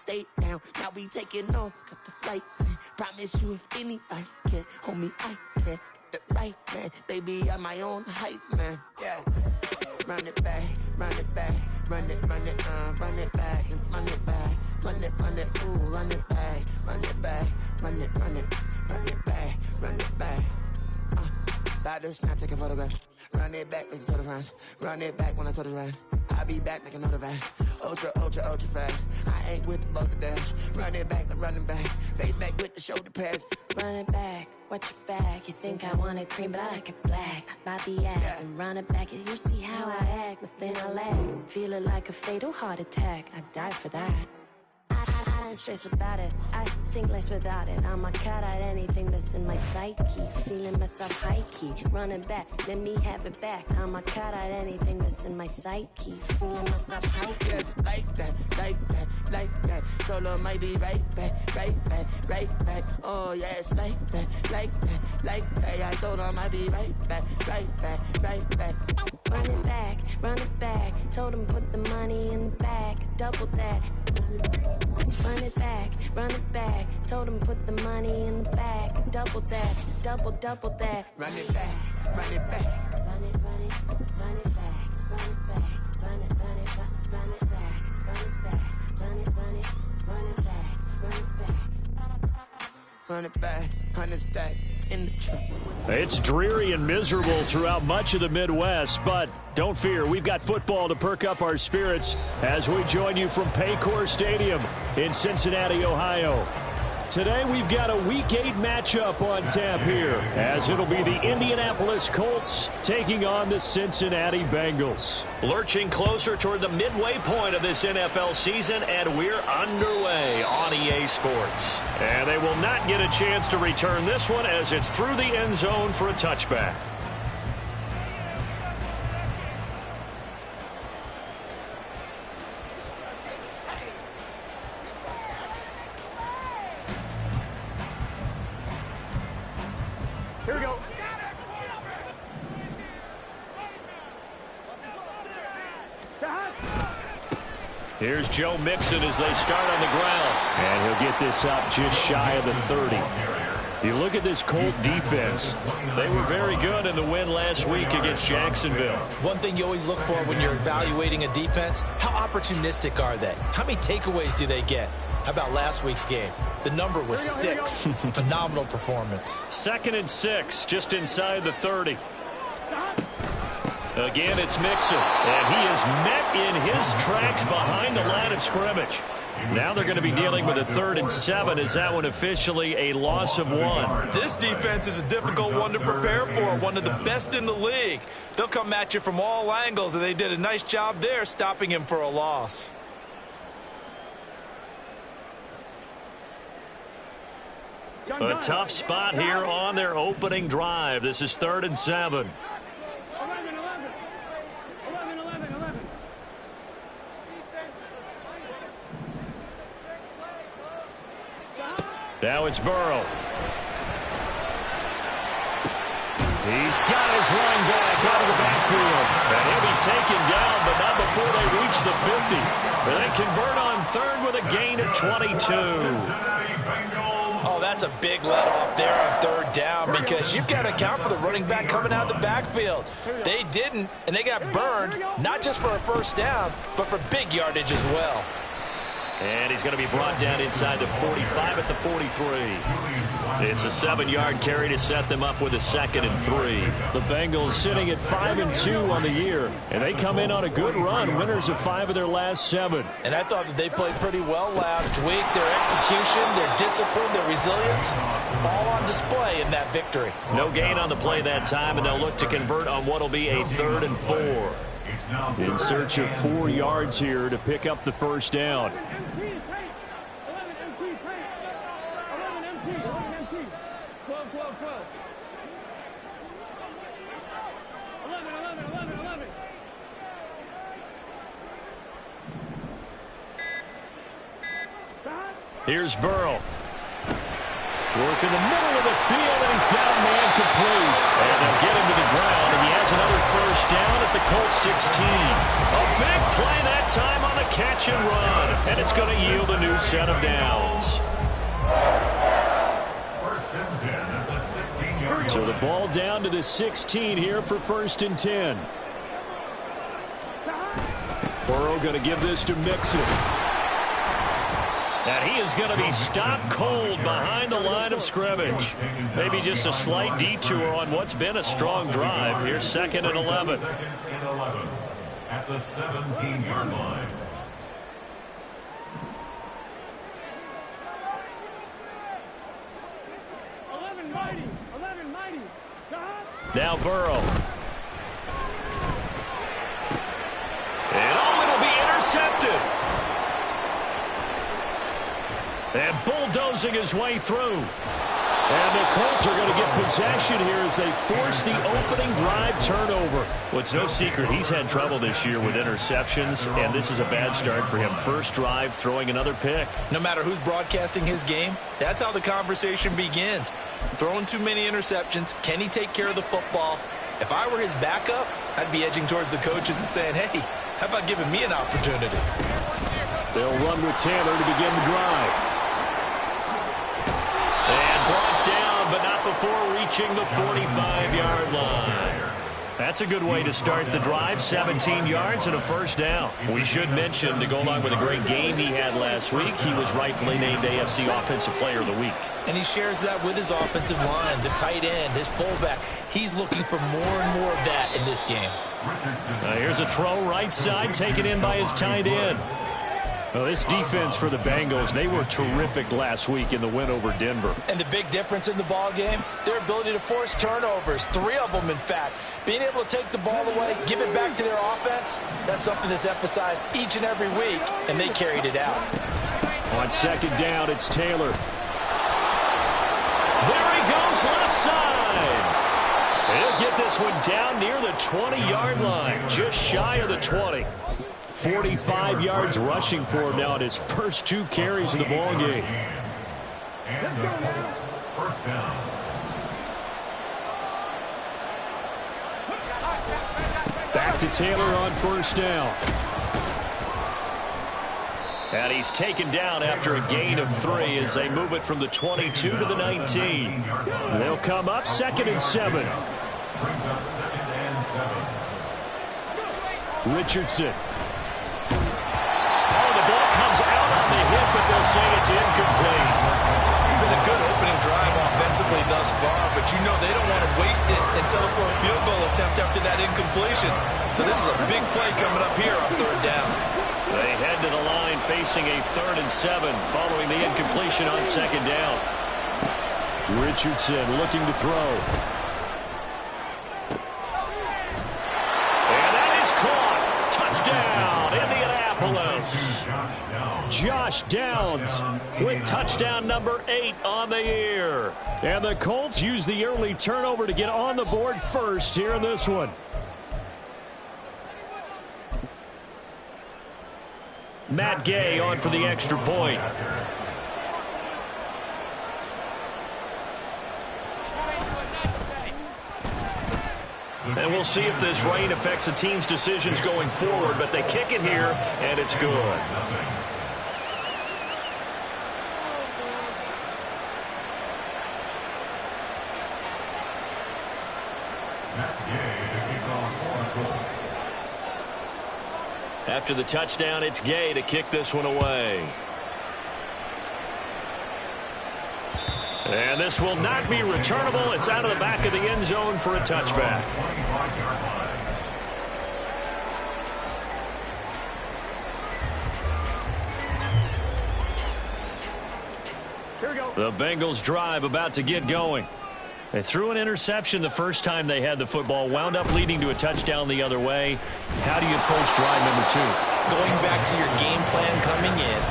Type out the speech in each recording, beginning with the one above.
stay down. Now we taking on, got the flight plan. Promise you if anybody can, homie, I can. Get the right man, baby, I'm my own hype man. Yeah. Run it back, run it back, run it back, and run it back, run it, ooh, run it back, run it back, run it back, run it back. About to snap, take a photograph. Run it back, make it to the runs. Run it back when I told it right. I'll be back, make another back. Ultra, ultra, ultra fast. I ain't with the boat to dash. Run it back, but running back. Face back with the shoulder pads. Run it back, watch your back. You think I want it cream, but I like it black. Bobby act and run it back. You see how I act, nothing I lack. Feel it like a fatal heart attack. I'd die for that. I don't stress about it. I think less without it. I'ma cut out anything that's in my psyche. Feeling myself high key. Running back, let me have it back. I'ma cut out anything that's in my psyche. Feeling myself high key. Yes, like that, like that, like that. Solo might be right back, right back, right back. Oh yes, like that, like that, like that. I told him I'd be right back, right back, right back. Run it back, run it back. Told him put the money in the bag, double that. Run it back, run it back. Told him put the money in the bag, double that, double that. Run it back, run it back. Run it, run it, run it back, run it back, run it, run it, run it back, run it back, run it, run it, run it back, run it back. Run it back, 100 stack in the truck. It's dreary and miserable throughout much of the Midwest, but don't fear, we've got football to perk up our spirits as we join you from Paycor Stadium in Cincinnati, Ohio. Today we've got a Week 8 matchup on tap here, as it'll be the Indianapolis Colts taking on the Cincinnati Bengals. Lurching closer toward the midway point of this NFL season, and we're underway on EA Sports. And they will not get a chance to return this one as it's through the end zone for a touchback. Here we go. Here's Joe Mixon as they start on the ground. And he'll get this up just shy of the 30. You look at this Colt defense. They were very good in the win last week against Jacksonville. One thing you always look for when you're evaluating a defense, how opportunistic are they? How many takeaways do they get? How about last week's game? The number was 6. Phenomenal performance. 2nd and 6, just inside the 30. Again, it's Mixon, and he is met in his tracks behind the line of scrimmage. Now they're going to be dealing with a 3rd and 7. Is that one officially a loss of 1? This defense is a difficult one to prepare for, one of the best in the league. They'll come at you from all angles, and they did a nice job there stopping him for a loss. A tough spot here on their opening drive. This is 3rd and 7. Now it's Burrow. He's got his running back out of the backfield. And he'll be taken down, but not before they reach the 50. They convert on 3rd with a gain of 22. Oh, that's a big let off there on 3rd down because you've got to account for the running back coming out of the backfield. They didn't, and they got burned, not just for a 1st down, but for big yardage as well. And he's going to be brought down inside the 45 at the 43. It's a 7-yard carry to set them up with a 2nd and 3. The Bengals sitting at 5-2 on the year, and they come in on a good run, winners of 5 of their last 7. And I thought that they played pretty well last week. Their execution, their discipline, their resilience, all on display in that victory. No gain on the play that time, and they'll look to convert on what will be a 3rd and 4. In search of 4 yards here to pick up the 1st down. Here's Burrow. Work in the middle of the field, and he's got a man complete. And they'll get him to the ground, and he has has another first down at the Colts 16. A big play that time on the catch and run. And it's going to yield a new set of downs. So the ball down to the 16 here for 1st and 10. Burrow going to give this to Mixon. And he is going to be stopped cold behind the line of scrimmage. Maybe just a slight detour on what's been a strong drive. Here's 2nd and 11. At the 17-yard line. Now Burrow. And it'll be intercepted. And bulldozing his way through. And the Colts are going to get possession here as they force the opening drive turnover. Well, it's no secret he's had trouble this year with interceptions, and this is a bad start for him. First drive, throwing another pick. No matter who's broadcasting his game, that's how the conversation begins. Throwing too many interceptions. Can he take care of the football? If I were his backup, I'd be edging towards the coaches and saying, hey, how about giving me an opportunity? They'll run with Taylor to begin the drive. And brought down, but not before reaching the 45-yard line. That's a good way to start the drive. 17 yards and a first down. We should mention, to go along with a great game he had last week, he was rightfully named AFC Offensive Player of the Week. And he shares that with his offensive line, the tight end, his fullback. He's looking for more and more of that in this game. Here's a throw right side, taken in by his tight end. Well, this defense for the Bengals, they were terrific last week in the win over Denver. And the big difference in the ball game, their ability to force turnovers, 3 of them, in fact. Being able to take the ball away, give it back to their offense, that's something that's emphasized each and every week, and they carried it out. On 2nd down, it's Taylor. There he goes, left side. He'll get this one down near the 20-yard line, just shy of the 20. 45 yards rushing for him now in his first 2 carries of the ball game. And the Colts, first down. Back to Taylor on 1st down. And he's taken down after a gain of 3 as they move it from the 22 to the 19. They'll come up 2nd and 7. Brings up 2nd and 7. Richardson. Comes out on the hit, but they'll say it's incomplete. It's been a good opening drive offensively thus far, but you know they don't want to waste it and settle for a field goal attempt after that incompletion. So this is a big play coming up here on 3rd down. They head to the line facing a 3rd and 7 following the incompletion on 2nd down. Richardson looking to throw. And that is caught. Touchdown, Indianapolis. Josh Downs with touchdown number 8 on the year. And the Colts use the early turnover to get on the board first here in this one. Matt Gay on for the extra point. And we'll see if this rain affects the team's decisions going forward, but they kick it here, and it's good. After the touchdown, it's Gay to kick this one away. And this will not be returnable. It's out of the back of the end zone for a touchback. Here we go. The Bengals drive about to get going. They threw an interception the first time they had the football, wound up leading to a touchdown the other way. How do you approach drive number 2? Going back to your game plan coming in,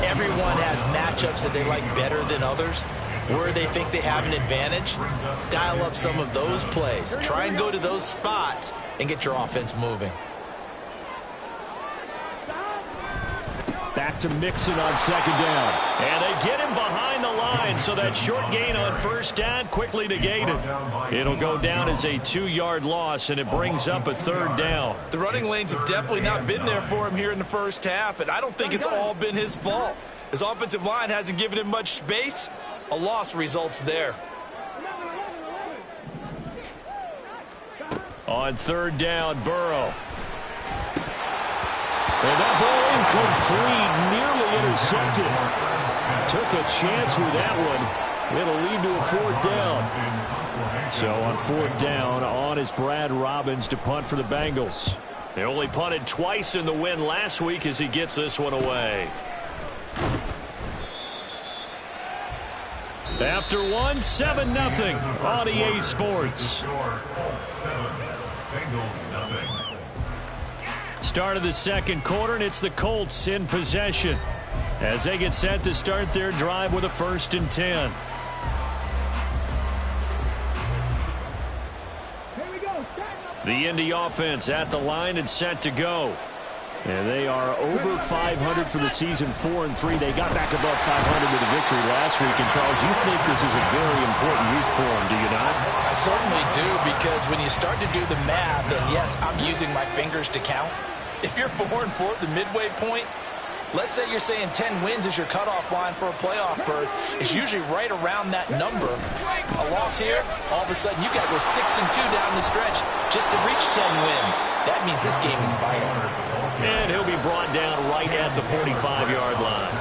everyone has matchups that they like better than others. Where they think they have an advantage, dial up some of those plays. Try and go to those spots and get your offense moving. Back to Mixon on second down. And they get him behind the line, so that short gain on first down quickly negated. It'll go down as a 2-yard loss, and it brings up a third down. The running lanes have definitely not been there for him here in the first half, and I don't think it's all been his fault. His offensive line hasn't given him much space. A loss results there. On third down, Burrow. And that ball incomplete, nearly intercepted. Took a chance with that one. It'll lead to a fourth down. So on fourth down, on is Brad Robbins to punt for the Bengals. They only punted twice in the win last week as he gets this one away. After one, 7-0 on EA Sports. Start of the second quarter, and it's the Colts in possession as they get set to start their drive with a 1st and 10. The Indy offense at the line and set to go. And they are over 500 for the season, 4-3. They got back above 500 with a victory last week. And, Charles, you think this is a very important week for them, do you not? I certainly do, because when you start to do the math, and yes, I'm using my fingers to count. If you're 4-4 at the midway point, let's say you're saying 10 wins is your cutoff line for a playoff berth. It's usually right around that number. A loss here, all of a sudden you got to go 6-2 down the stretch just to reach 10 wins. That means this game is vital. And he'll be brought down right at the 45-yard line.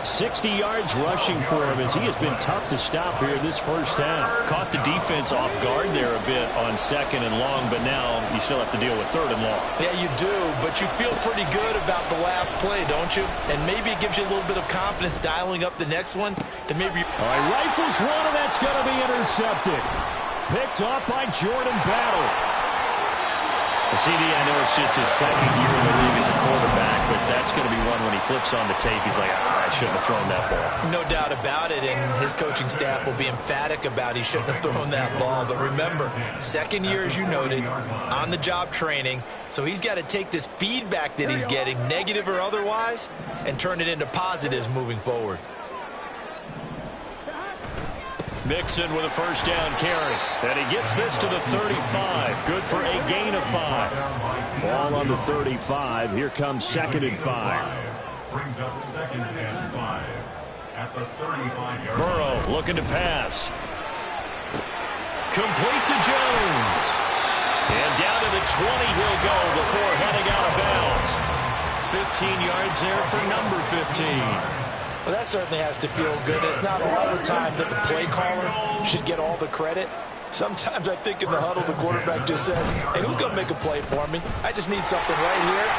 60 yards rushing for him as he has been tough to stop here this first half. Caught the defense off guard there a bit on 2nd and long, but now you still have to deal with 3rd and long. Yeah, you do, but you feel pretty good about the last play, don't you? And maybe it gives you a little bit of confidence dialing up the next one. Then maybe all right, rifles one, and that's going to be intercepted. Picked off by Jordan Battle. CD, I know it's just his 2nd year in the league as a quarterback, but that's going to be one when he flips on the tape. He's like, I shouldn't have thrown that ball. No doubt about it, and his coaching staff will be emphatic about he shouldn't have thrown that ball. But remember, 2nd year, as you noted, on-the-job training, so he's got to take this feedback that he's getting, negative or otherwise, and turn it into positives moving forward. Mixon with a 1st down carry. And he gets this to the 35. Good for a gain of 5. Ball on the 35. Here comes 2nd and 5. Brings up 2nd and 5 at the 35-yard line. Burrow looking to pass. Complete to Jones. And down to the 20 he'll go before heading out of bounds. 15 yards there for number 15. Well, that certainly has to feel good. It's not all the time that the play caller should get all the credit. Sometimes I think in the huddle, the quarterback just says, hey, who's going to make a play for me? I just need something right here.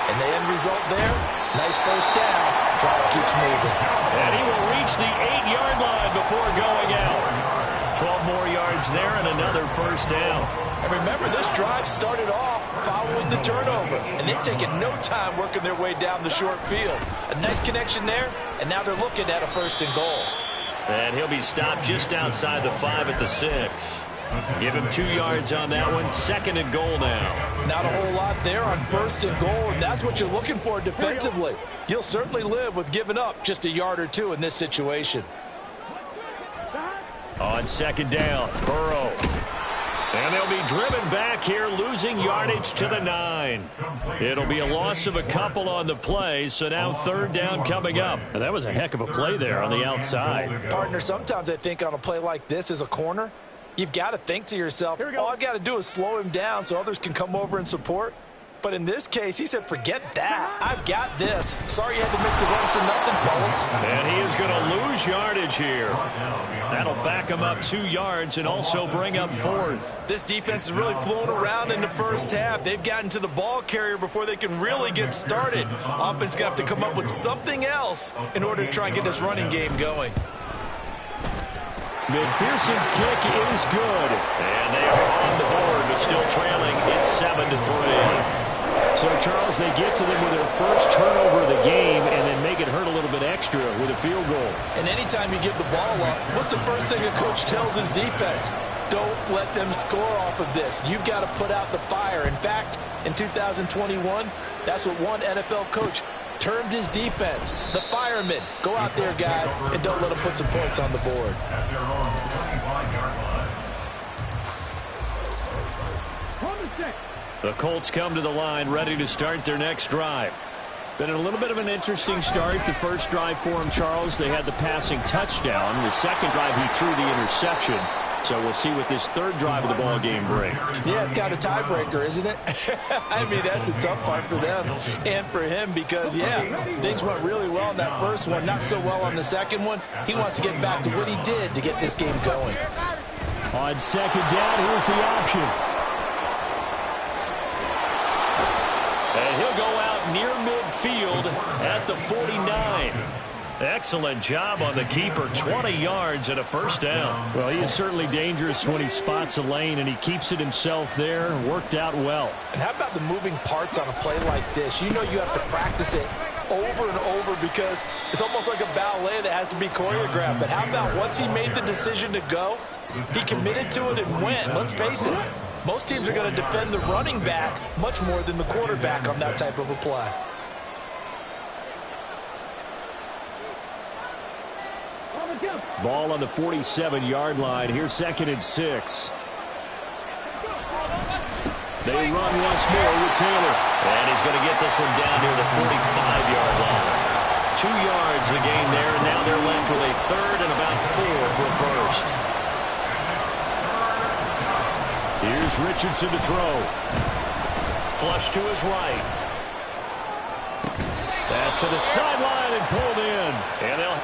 And the end result there, nice 1st down. Drive keeps moving. And he will reach the 8-yard line before going out. 12 more yards there and another 1st down. And remember, this drive started off following the turnover, and they've taken no time working their way down the short field. A nice connection there, and now they're looking at a 1st and goal. And he'll be stopped just outside the 5 at the 6. Give him 2 yards on that one. 2nd and goal now. Not a whole lot there on 1st and goal, and that's what you're looking for defensively. You'll certainly live with giving up just a yard or 2 in this situation. On 2nd down, Burrow. And they'll be driven back here, losing yardage to the 9. It'll be a loss of a couple on the play, so now 3rd down coming up. And that was a heck of a play there on the outside. Partner, sometimes I think on a play like this as a corner, you've got to think to yourself, all I've got to do is slow him down so others can come over and support. But in this case, he said, forget that. I've got this. Sorry you had to make the run for nothing, fellas. And he is going to lose yardage here. That'll back him up 2 yards and also bring up 4th. This defense has really flown around in the first half. They've gotten to the ball carrier before they can really get started. Offense going to have to come up with something else in order to try and get this running game going. McPherson's kick is good. And they are on the board, but still trailing. It's 7-3. So, Charles, they get to them with their first turnover of the game and then make it hurt a little bit extra with a field goal. And anytime you give the ball up, what's the first thing a coach tells his defense? Don't let them score off of this. You've got to put out the fire. In fact, in 2021, that's what one NFL coach termed his defense. The firemen. Go out there, guys, and don't let them put some points on the board. At their own 25-yard line. The Colts come to the line ready to start their next drive. Been a little bit of an interesting start. The first drive for him, Charles, they had the passing touchdown. The second drive, he threw the interception. So we'll see what this third drive of the ball game brings. Yeah, it's kind of a tiebreaker, isn't it? I mean, that's a tough part for them and for him because, yeah, things went really well in that first one, not so well on the second one. He wants to get back to what he did to get this game going. On second down, here's the option. And he'll go out near midfield at the 49. Excellent job on the keeper. 20 yards and a first down. Well, he is certainly dangerous when he spots a lane, and he keeps it himself there. Worked out well. And how about the moving parts on a play like this? You know you have to practice it over and over because it's almost like a ballet that has to be choreographed. But how about once he made the decision to go, he committed to it and went. Let's face it, most teams are going to defend the running back much more than the quarterback on that type of a play. Ball on the 47-yard line. Here's 2nd and 6. They run once more with Taylor. And he's going to get this one down near the 45-yard line. 2 yards the gain there, and now they're left with a third and about 4 for first. Here's Richardson to throw. Flush to his right. Pass to the sideline and pulled in. And they'll...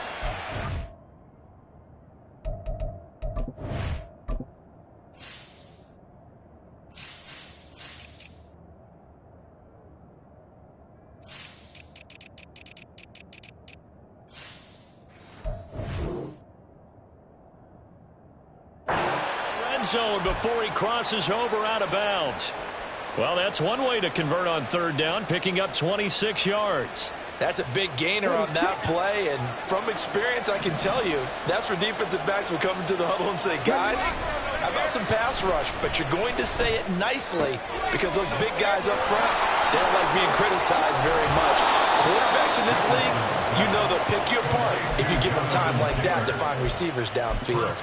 zone before he crosses over out of bounds. Well, that's one way to convert on third down, picking up 26 yards. That's a big gainer on that play, and from experience, I can tell you, that's where defensive backs will come into the huddle and say, guys, how about some pass rush? But you're going to say it nicely because those big guys up front, they don't like being criticized very much. Quarterbacks in this league, you know they'll pick you apart if you give them time like that to find receivers downfield.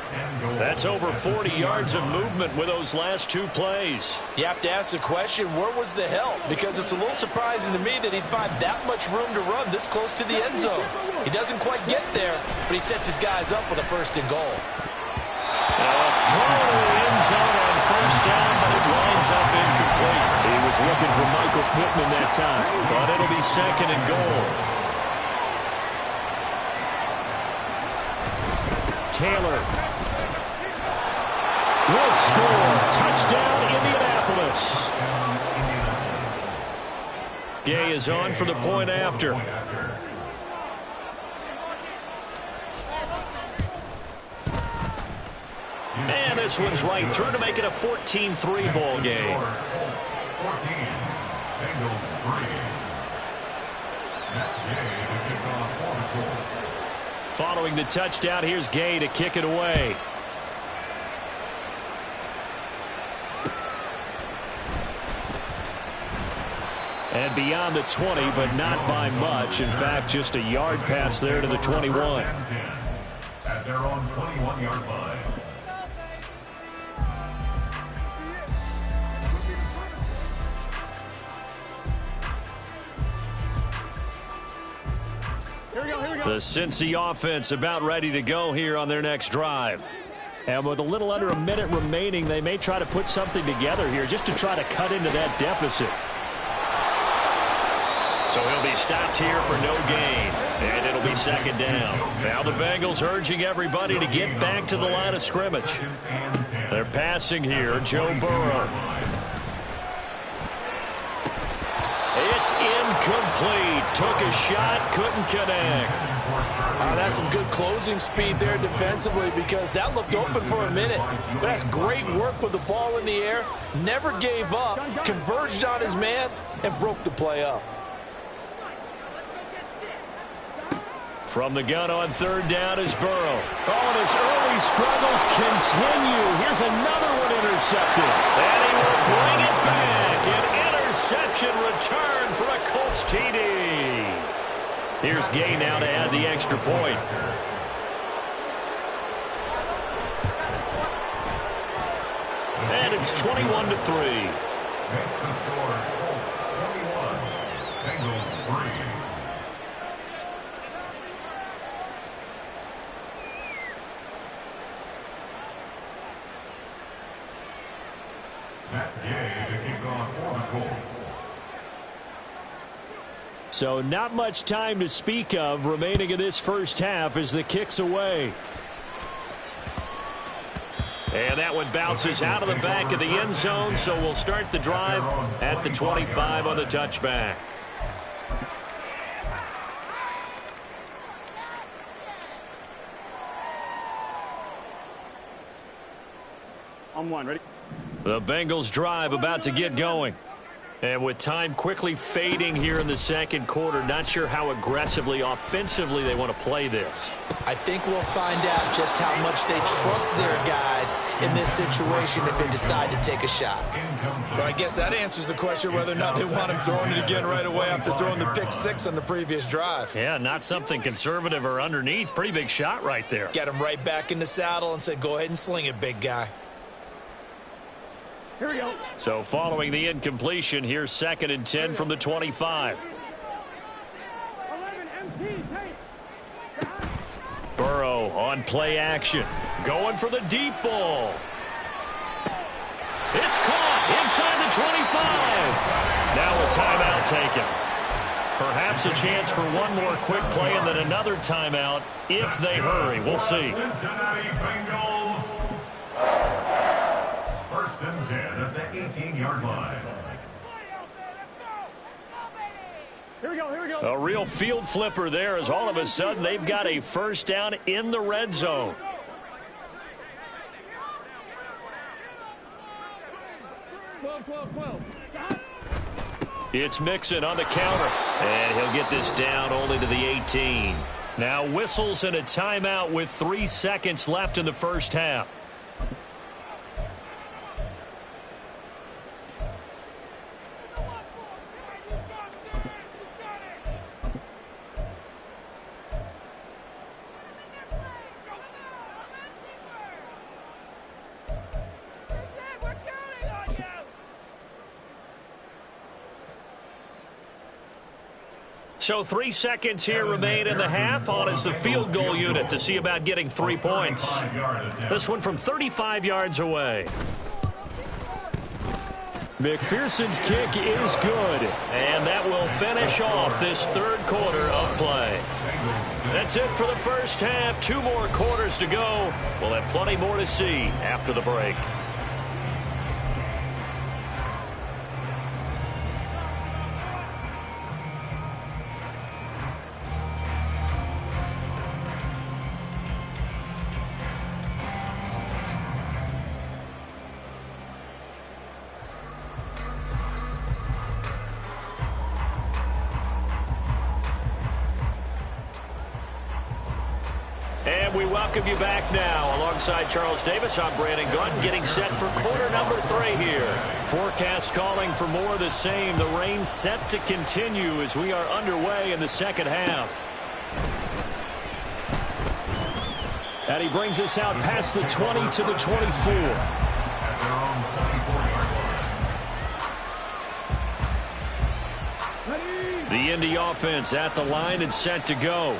That's over 40 yards of movement with those last 2 plays. You have to ask the question, where was the help? Because it's a little surprising to me that he'd find that much room to run this close to the end zone. He doesn't quite get there, but he sets his guys up with a 1st and goal. A throw to the end zone on first down, but it winds up incomplete. He was looking for Michael Pittman that time, but it'll be 2nd and goal. Taylor will score. Touchdown, Indianapolis. Gay is on for the point after. And this one's right through to make it a 14-3 ball game. 14, Bengals 3. That's Gay to kick off for the Colts. Following the touchdown, here's Gay to kick it away. And beyond the 20, but not by much. In fact, just a yard pass there to the 21. At their own 21-yard line. The Cincy offense about ready to go here on their next drive. And with a little under a minute remaining, they may try to put something together here just to try to cut into that deficit. So he'll be stopped here for no gain. And it'll be 2nd down. Now the Bengals urging everybody to get back to the line of scrimmage. They're passing here, Joe Burrow. It's incomplete. Took a shot, couldn't connect. That's some good closing speed there defensively because that looked open for a minute. But that's great work with the ball in the air. Never gave up, converged on his man, and broke the play up. From the gun on third down is Burrow. Oh, and his early struggles continue. Here's another one intercepted. And he will bring it back. An interception return for a Colts TD. Here's Gay now to add the extra point. And it's 21-3. Makes the score Colts 21, Bengals 3. Matt Gay to kick off for the Colts. So not much time to speak of remaining in this first half as the kick's away. And that one bounces out of the back of the end zone, so we'll start the drive at the 25 on the touchback. On one, ready? The Bengals drive about to get going. And with time quickly fading here in the second quarter, not sure how aggressively, offensively they want to play this. I think we'll find out just how much they trust their guys in this situation if they decide to take a shot. Well, I guess that answers the question whether or not they want him throwing it again right away after throwing the pick six on the previous drive. Yeah, not something conservative or underneath. Pretty big shot right there. Get him right back in the saddle and say, go ahead and sling it, big guy. Here we go. So following the incompletion, here's 2nd and 10 from the 25. 11 MT, take. Burrow on play action. Going for the deep ball. It's caught inside the 25. Now a timeout taken. Perhaps a chance for one more quick play and then another timeout if they hurry. We'll see. Cincinnati Bengals. First and 10 at the 18-yard line. Here we go, here we go. A real field flipper there as all of a sudden they've got a first down in the red zone. 12. It's Mixon on the counter. And he'll get this down only to the 18. Now whistles and a timeout with 3 seconds left in the first half. So 3 seconds here remain in the half. On is the field goal unit to see about getting 3 points. This one from 35 yards away. McPherson's kick is good. And that will finish off this third quarter of play. That's it for the first half. 2 more quarters to go. We'll have plenty more to see after the break. And we welcome you back now. Alongside Charles Davis, I'm Brandon Gunn, getting set for quarter number 3 here. Forecast calling for more of the same. The rain set to continue as we are underway in the second half. And he brings us out past the 20 to the 24. The Indy offense at the line and set to go.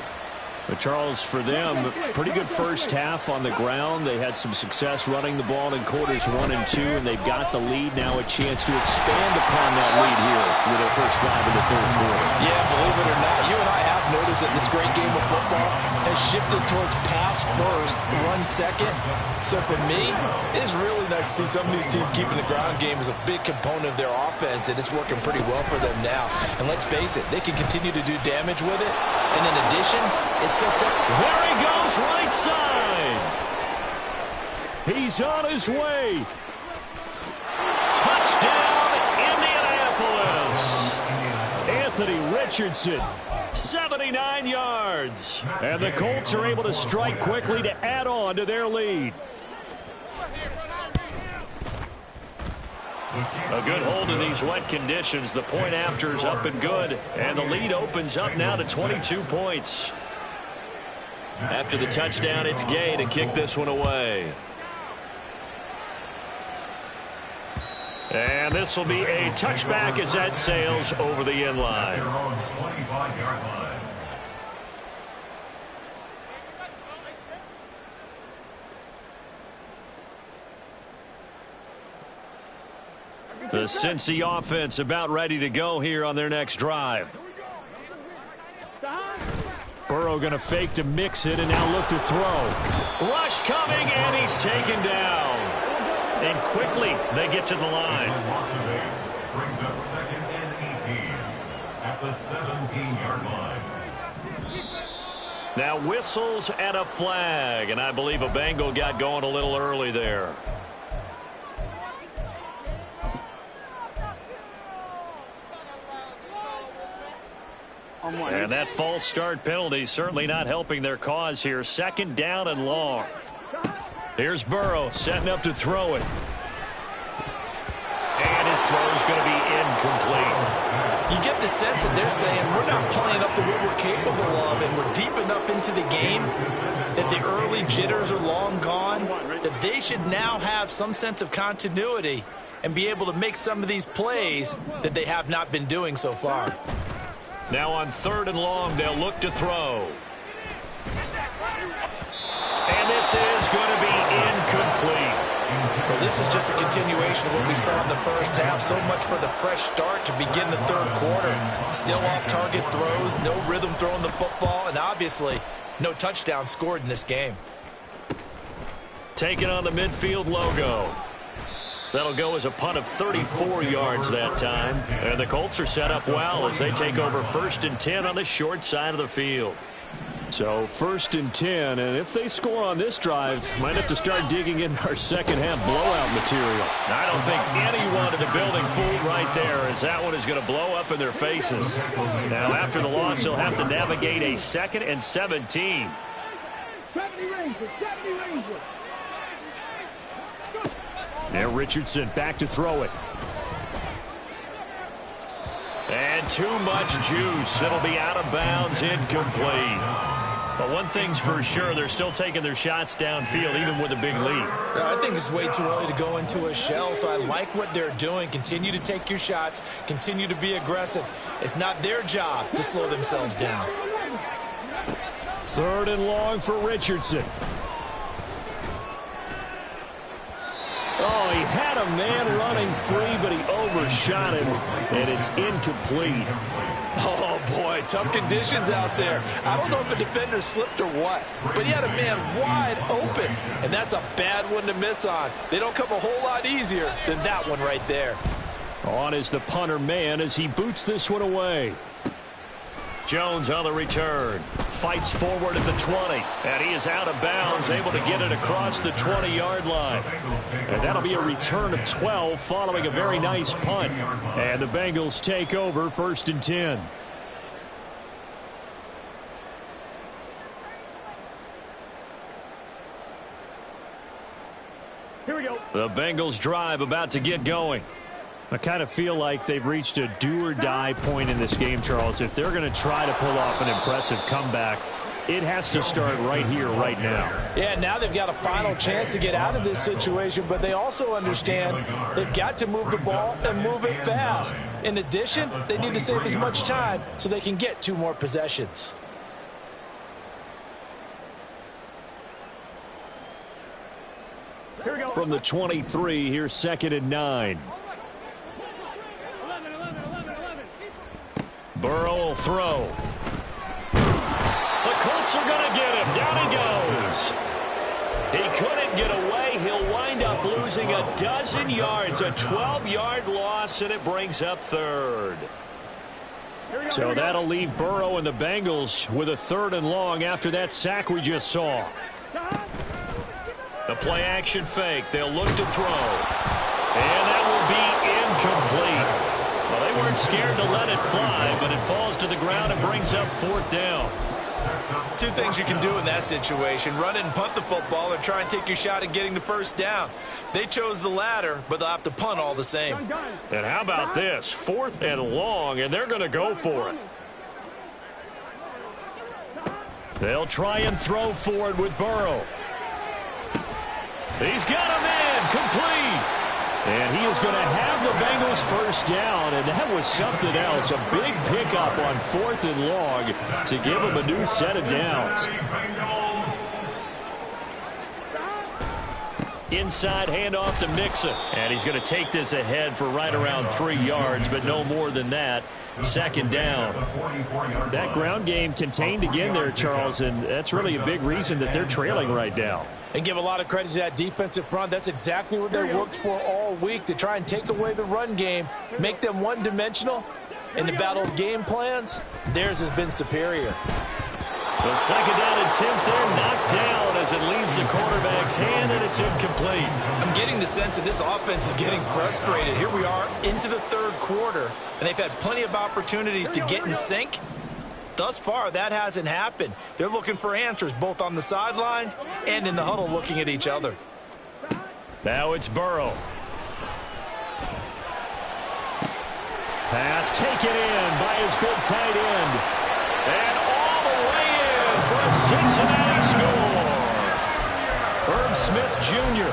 But Charles, for them, pretty good first half on the ground. They had some success running the ball in quarters 1 and 2, and they've got the lead now, a chance to expand upon that lead here with their first drive in the third quarter. Yeah, believe it or not, you and I have noticed that this great game of football has shifted towards pass first, run second. So for me, it is really nice to see some of these teams keeping the ground game as a big component of their offense, and it's working pretty well for them now. And let's face it, they can continue to do damage with it. And in addition, it sets up. There he goes, right side. He's on his way. Touchdown, Indianapolis. Anthony Richardson, 79 yards. And the Colts are able to strike quickly to add on to their lead. A good hold in these wet conditions. The point after is up and good. And the lead opens up now to 22 points. After the touchdown, it's Gay to kick this one away. And this will be a touchback as that sails over the end line. The Cincy offense about ready to go here on their next drive. Burrow going to fake to mix it and now look to throw. Rush coming, and he's taken down. And quickly they get to the line. Brings up 2nd and 18 at the 17-yard line. Now whistles and a flag, and I believe a Bengal got going a little early there. And that false start penalty certainly not helping their cause here. 2nd down and long. Here's Burrow setting up to throw it. And his throw's going to be incomplete. You get the sense that they're saying we're not playing up to what we're capable of, and we're deep enough into the game that the early jitters are long gone, that they should now have some sense of continuity and be able to make some of these plays that they have not been doing so far. Now on 3rd and long, they'll look to throw. And this is going to be incomplete. Well, this is just a continuation of what we saw in the first half. So much for the fresh start to begin the 3rd quarter. Still off-target throws, no rhythm throwing the football, and obviously no touchdown scored in this game. Taking on the midfield logo. That'll go as a punt of 34 yards that time. And the Colts are set up well as they take over 1st and 10 on the short side of the field. So 1st and 10, and if they score on this drive, might have to start digging in our second half blowout material. I don't think anyone in the building fooled right there, as that one is going to blow up in their faces. Now after the loss, they'll have to navigate a 2nd and 17. 70 Rangers, 70 Rangers. Now Richardson back to throw it. And too much juice. It'll be out of bounds, incomplete. But one thing's for sure, they're still taking their shots downfield, even with a big lead. I think it's way too early to go into a shell, so I like what they're doing. Continue to take your shots. Continue to be aggressive. It's not their job to slow themselves down. 3rd and long for Richardson. Oh, he had a man running free, but he overshot him, and it's incomplete. Oh, boy, tough conditions out there. I don't know if the defender slipped or what, but he had a man wide open, and that's a bad one to miss on. They don't come a whole lot easier than that one right there. On is the punter man as he boots this one away. Jones on the return. Fights forward at the 20. And he is out of bounds, able to get it across the 20-yard line. And that'll be a return of 12 following a very nice punt. And the Bengals take over 1st and 10. Here we go. The Bengals drive about to get going. I kind of feel like they've reached a do-or-die point in this game, Charles. If they're going to try to pull off an impressive comeback, it has to start right here, right now. Yeah, now they've got a final chance to get out of this situation, but they also understand they've got to move the ball and move it fast. In addition, they need to save as much time so they can get 2 more possessions. Here we go. From the 23, here's 2nd and 9. 11. Burrow will throw. The Colts are going to get him. Down he goes. He couldn't get away. He'll wind up losing a dozen yards. A 12-yard loss, and it brings up 3rd. So that'll leave Burrow and the Bengals with a 3rd and long after that sack we just saw. The play-action fake. They'll look to throw. And that will be incomplete. Well, they weren't scared to let it fly, but it falls to the ground and brings up 4th down. Two things you can do in that situation: run it and punt the football, or try and take your shot at getting the first down. They chose the latter, but they'll have to punt all the same. And how about this? 4th and long, and they're going to go for it. They'll try and throw for it with Burrow. He's got him in, complete. And he is going to have the Bengals first down, and that was something else. A big pickup on 4th and long to give him a new set of downs. Inside handoff to Mixon. And he's going to take this ahead for right around 3 yards, but no more than that. 2nd down. That ground game contained again there, Charles, and that's really a big reason that they're trailing right now. And give a lot of credit to that defensive front. That's exactly what they worked for all week, to try and take away the run game, make them one-dimensional. In the battle of game plans, theirs has been superior. The 2nd down attempt there knocked down as it leaves the quarterback's hand, and it's incomplete. I'm getting the sense that this offense is getting frustrated. Here we are into the 3rd quarter, and they've had plenty of opportunities to get in sync. Thus far, that hasn't happened. They're looking for answers both on the sidelines and in the huddle, looking at each other. Now it's Burrow. Pass taken in by his big tight end. And all the way in for a Cincinnati score. Irv Smith Jr.,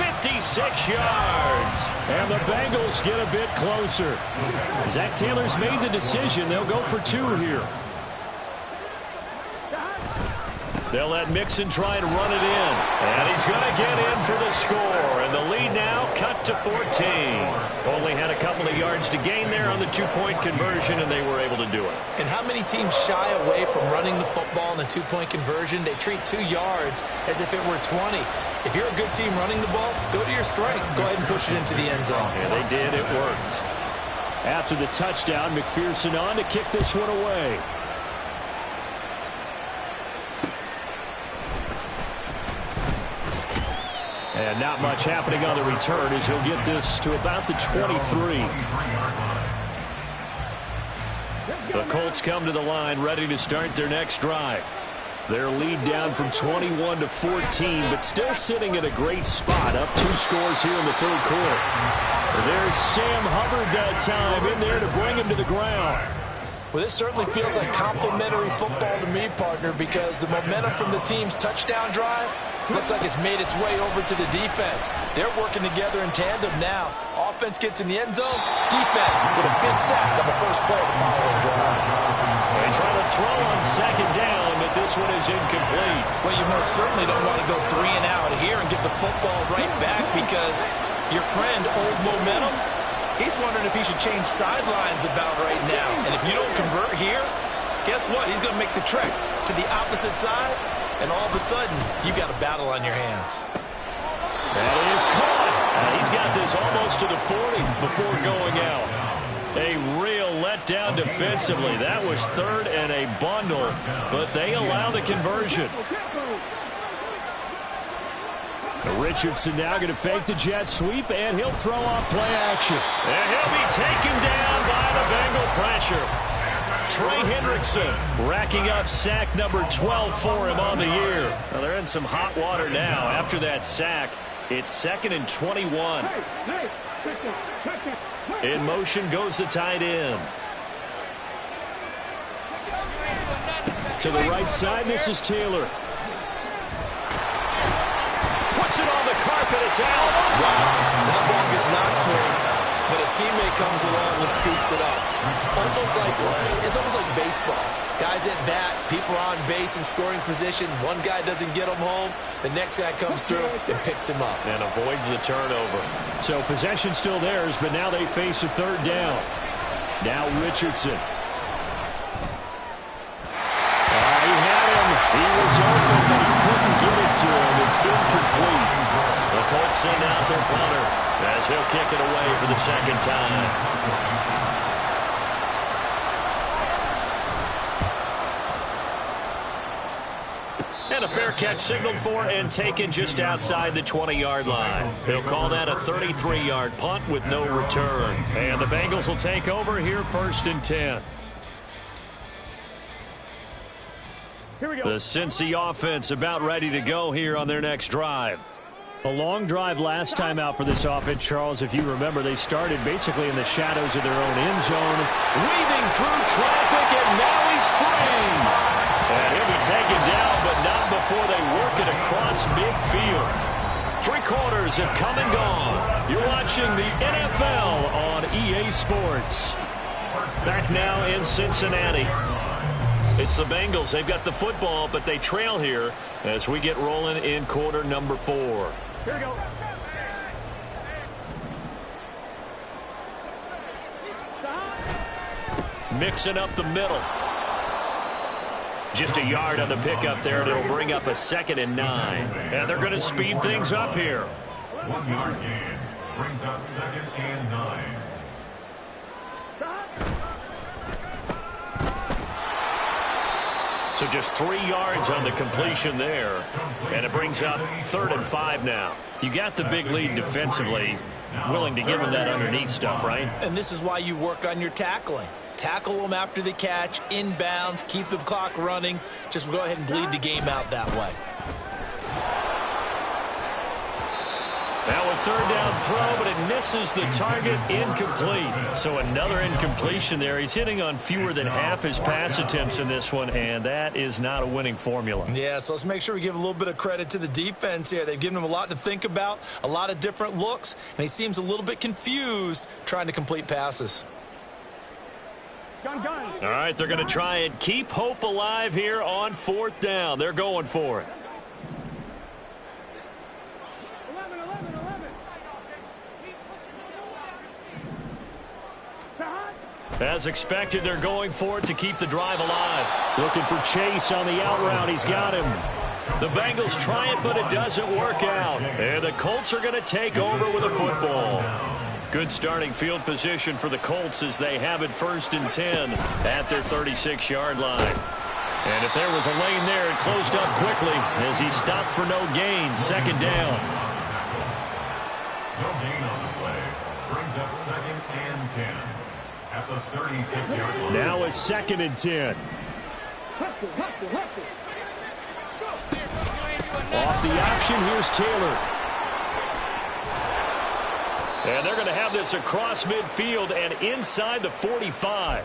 56 yards. And the Bengals get a bit closer. Zach Taylor's made the decision. They'll go for 2 here. They'll let Mixon try and run it in. And he's going to get in for the score. And the lead now cut to 14. Only had a couple of yards to gain there on the 2-point conversion, and they were able to do it. And how many teams shy away from running the football in a 2-point conversion? They treat 2 yards as if it were 20. If you're a good team running the ball, go to your strength. Go ahead and push it into the end zone. And they did. It worked. After the touchdown, McPherson on to kick this one away. And not much happening on the return as he'll get this to about the 23. The Colts come to the line ready to start their next drive. Their lead down from 21 to 14, but still sitting at a great spot, up 2 scores here in the 3rd quarter. There's Sam Hubbard that time in there to bring him to the ground. Well, this certainly feels like complimentary football to me, partner, because the momentum from the team's touchdown drive looks like it's made its way over to the defense. They're working together in tandem now. Offense gets in the end zone. Defense with a big sack on the first play of the following drive. They try to throw on 2nd down, but this one is incomplete. Well, you most certainly don't want to go 3 and out here and get the football right back, because your friend, Old Momentum, he's wondering if he should change sidelines about right now. And if you don't convert here, guess what? He's going to make the trek to the opposite side. And all of a sudden, you've got a battle on your hands. That is caught. And he's got this almost to the 40 before going out. A real letdown defensively. That was 3rd and a bundle, but they allow the conversion. Richardson now going to fake the jet sweep, and he'll throw off play action. And he'll be taken down by the Bengal pressure. Trey Hendrickson racking up sack number 12 for him on the year. Well, they're in some hot water now. After that sack, it's 2nd and 21. In motion goes the tight end. To the right side, this is Taylor. Puts it on the carpet. It's out. Wow, that ball is not free, but a teammate comes along and scoops it up. It's almost like baseball. Guys at bat, people are on base in scoring position. One guy doesn't get him home. The next guy comes through and picks him up. And avoids the turnover. So possession still theirs, but now they face a 3rd down. Now Richardson. He had him. He was open, but he couldn't get it to him. It's incomplete. The Colts send out their punter as he'll kick it away for the 2nd time. And a fair catch signaled for and taken just outside the 20-yard line. They'll call that a 33-yard punt with no return. And the Bengals will take over here 1st and 10. Here we go. The Cincy offense about ready to go here on their next drive. A long drive last time out for this offense, Charles. If you remember, they started basically in the shadows of their own end zone. Weaving through traffic, and now he's free. And he'll be taken down, but not before they work it across midfield. 3 quarters have come and gone. You're watching the NFL on EA Sports. Back now in Cincinnati. It's the Bengals. They've got the football, but they trail here as we get rolling in quarter number 4. Here we go. Mixing up the middle. Just a yard on the pickup there, and it'll bring up a 2nd and 9. And they're going to speed things up here. 1 yard gain brings up 2nd and 9. So just 3 yards on the completion there. And it brings up 3rd and 5 now. You got the big lead defensively. Willing to give him that underneath stuff, right? And this is why you work on your tackling. Tackle them after the catch, inbounds, keep the clock running. Just go ahead and bleed the game out that way. Now a 3rd down throw, but it misses the target, incomplete. So another incompletion there. He's hitting on fewer than half his pass attempts in this one, and that is not a winning formula. Yeah, so let's make sure we give a little bit of credit to the defense here. They've given him a lot to think about, a lot of different looks, and he seems a little bit confused trying to complete passes. Gun. All right, they're going to try and keep hope alive here on 4th down. They're going for it. 11. As expected, they're going for it to keep the drive alive. Looking for Chase on the out route. He's got him. The Bengals try it, but it doesn't work out. And the Colts are going to take over with a football. Good starting field position for the Colts as they have it 1st and 10 at their 36-yard line. And if there was a lane there, it closed up quickly as he stopped for no gain. 2nd down. No gain on the play. Brings up 2nd and 10 at the 36-yard line. Now a 2nd and 10. Off the option, here's Taylor. And they're going to have this across midfield and inside the 45.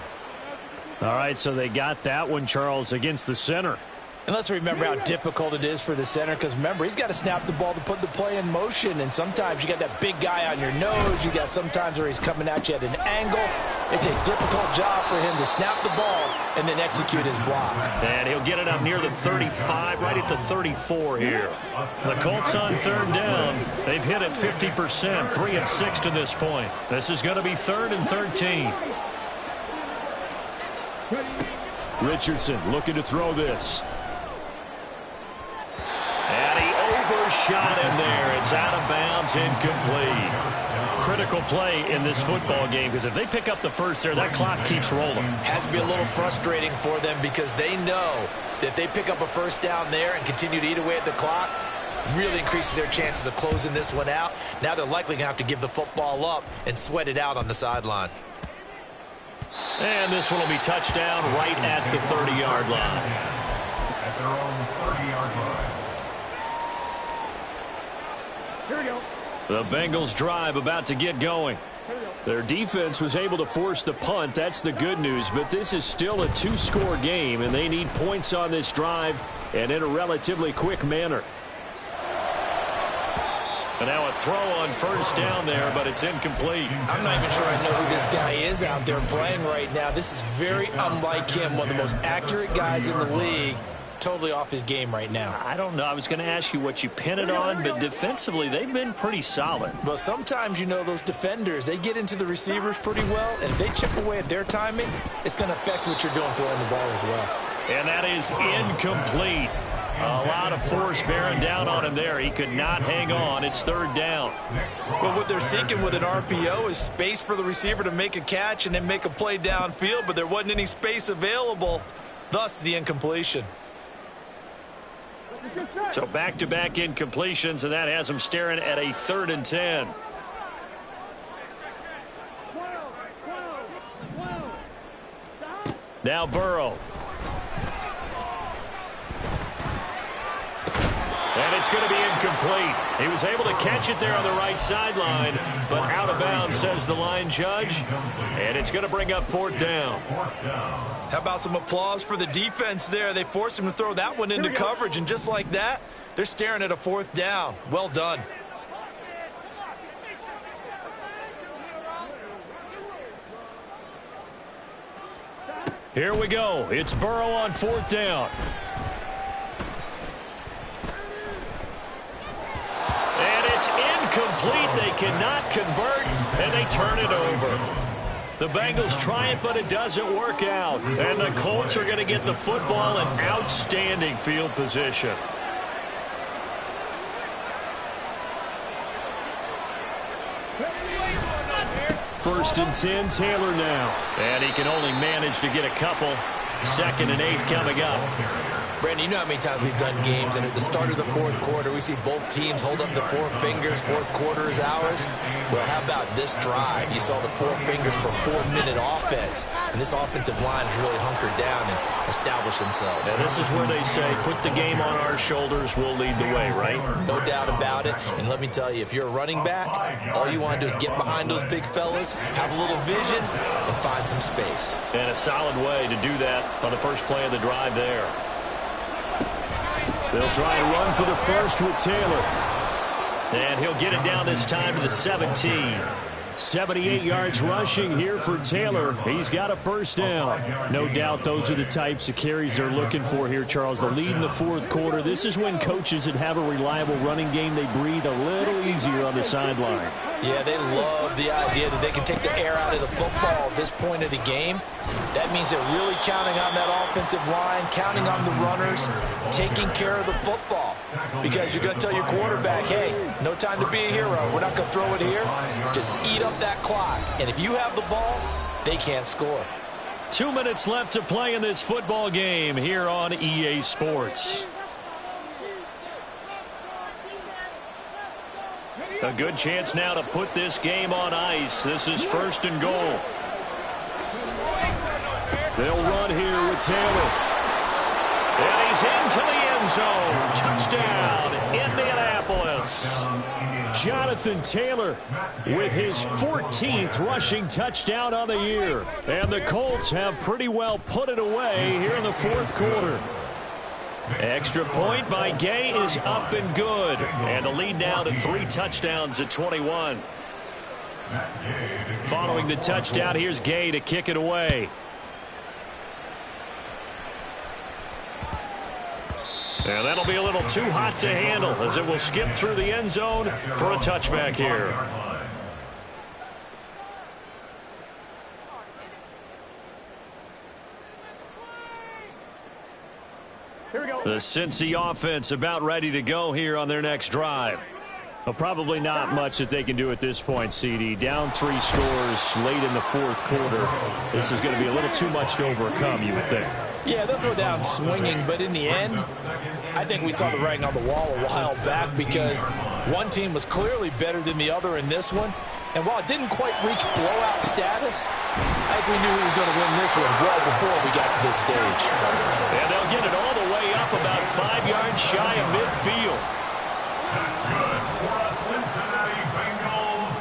All right, so they got that one, Charles, against the center. And let's remember how difficult it is for the center, because remember, he's got to snap the ball to put the play in motion, and sometimes you got that big guy on your nose. You got sometimes where he's coming at you at an angle. It's a difficult job for him to snap the ball and then execute his block. And he'll get it up near the 35, right at the 34 here. The Colts on 3rd down. They've hit it 50%, 3 and 6 to this point. This is going to be 3rd and 13. Richardson looking to throw this. And he overshot him there. It's out of bounds, incomplete. Critical play in this football game, because if they pick up the 1st there, that clock keeps rolling. Has to be a little frustrating for them, because they know that if they pick up a 1st down there and continue to eat away at the clock, really increases their chances of closing this one out. Now they're likely going to have to give the football up and sweat it out on the sideline. And this one will be touchdown right at the 30-yard line. At their own 30-yard line. Here we go. The Bengals drive about to get going. Their defense was able to force the punt. That's the good news, but this is still a 2-score game, and they need points on this drive and in a relatively quick manner. And now a throw on 1st down there, but it's incomplete. I'm not even sure I know who this guy is out there playing right now. This is very unlike him, one of the most accurate guys in the league. Totally off his game right now. I don't know. I was going to ask you what you pin it on, but defensively, they've been pretty solid. But sometimes, you know, those defenders, they get into the receivers pretty well, and if they chip away at their timing, it's going to affect what you're doing throwing the ball as well. And that is incomplete. A lot of force bearing down on him there. He could not hang on. It's 3rd down. Well, what they're seeking with an RPO is space for the receiver to make a catch and then make a play downfield, but there wasn't any space available, thus the incompletion. So back-to-back incompletions, and that has him staring at a 3rd and 10. Now Burrow. And it's going to be incomplete. He was able to catch it there on the right sideline, but out of bounds, says the line judge. And it's going to bring up 4th down. How about some applause for the defense there? They forced him to throw that one into coverage, and just like that, they're staring at a 4th down. Well done. Here we go. It's Burrow on 4th down. And it's incomplete. They cannot convert, and they turn it over. The Bengals try it, but it doesn't work out. And the Colts are going to get the football in outstanding field position. First and 10, Taylor now. And he can only manage to get a couple. 2nd and 8 coming up. Brandon, you know how many times we've done games, and at the start of the 4th quarter, we see both teams hold up the 4 fingers. 4th quarter is ours. Well, how about this drive? You saw the 4 fingers for 4-minute offense, and this offensive line has really hunkered down and established themselves. Now, this is where they say, put the game on our shoulders, we'll lead the way, right? No doubt about it. And let me tell you, if you're a running back, all you want to do is get behind those big fellas, have a little vision, and find some space. And a solid way to do that on the first play of the drive there. They'll try and run for the first with Taylor. And he'll get it down this time to the 17. 78 yards rushing here for Taylor. He's got a 1st down. No doubt those are the types of carries they're looking for here, Charles. The lead in the 4th quarter. This is when coaches that have a reliable running game, they breathe a little easier on the sideline. Yeah, they love the idea that they can take the air out of the football at this point of the game. That means they're really counting on that offensive line, counting on the runners, taking care of the football. Because you're going to tell your quarterback, hey, no time to be a hero. We're not going to throw it here. Just eat up that clock. And if you have the ball, they can't score. 2 minutes left to play in this football game here on EA Sports. A good chance now to put this game on ice. This is 1st and goal. They'll run here with Taylor. And he's into the end zone. Touchdown, Indianapolis. Jonathan Taylor with his 14th rushing touchdown on the year. And the Colts have pretty well put it away here in the 4th quarter. Extra point by Gay is up and good. And the lead now to 3 touchdowns at 21. Following the touchdown, here's Gay to kick it away. And that'll be a little too hot to handle as it will skip through the end zone for a touchback here. The Cincy offense about ready to go here on their next drive. Well, probably not much that they can do at this point, CD. Down 3 scores late in the 4th quarter. This is going to be a little too much to overcome, you would think. Yeah, they'll go down swinging, but in the end, I think we saw the writing on the wall a while back because one team was clearly better than the other in this one. And while it didn't quite reach blowout status, I think we knew who was going to win this one well before we got to this stage. And they'll get it all the way up about 5 yards shy of midfield. That's good for a Cincinnati Bengals.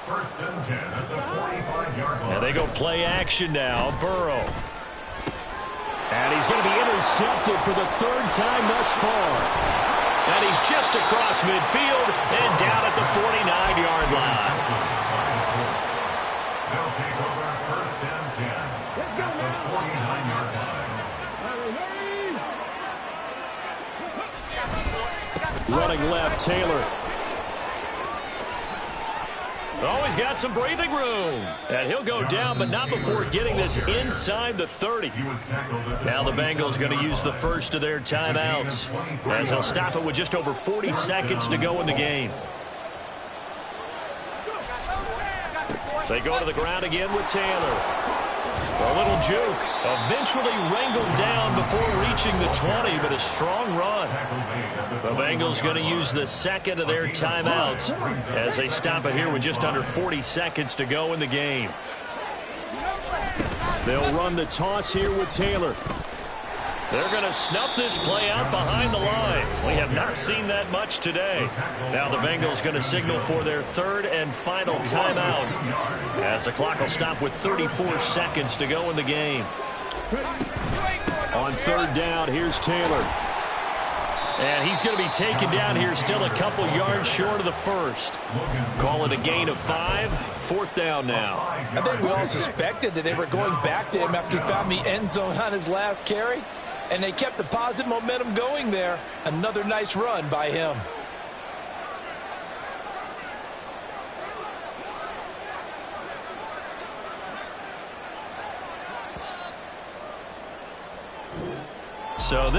1st and 10 at the 45-yard line. And they go play action now. Burrow. And he's going to be intercepted for the 3rd time thus far. And he's just across midfield and down at the 49-yard line. They'll take over 1st and 10 at the 49-yard line. Running left, Taylor. Oh, he's got some breathing room. And he'll go down, but not before getting this inside the 30. Now the Bengals going to use the first of their timeouts as they'll stop it with just over 40 seconds to go in the game. They go to the ground again with Taylor. A little juke. Eventually wrangled down before reaching the 20, but a strong run. The Bengals going to use the second of their timeouts as they stop it here with just under 40 seconds to go in the game. They'll run the toss here with Taylor. They're going to snuff this play out behind the line. We have not seen that much today. Now the Bengals going to signal for their third and final timeout as the clock will stop with 34 seconds to go in the game. On third down, here's Taylor. And he's going to be taken down here, still a couple yards short of the first. Call it a gain of 5. Fourth down now. I think we all suspected that they were going back to him after he found the end zone on his last carry. And they kept the positive momentum going there. Another nice run by him. So this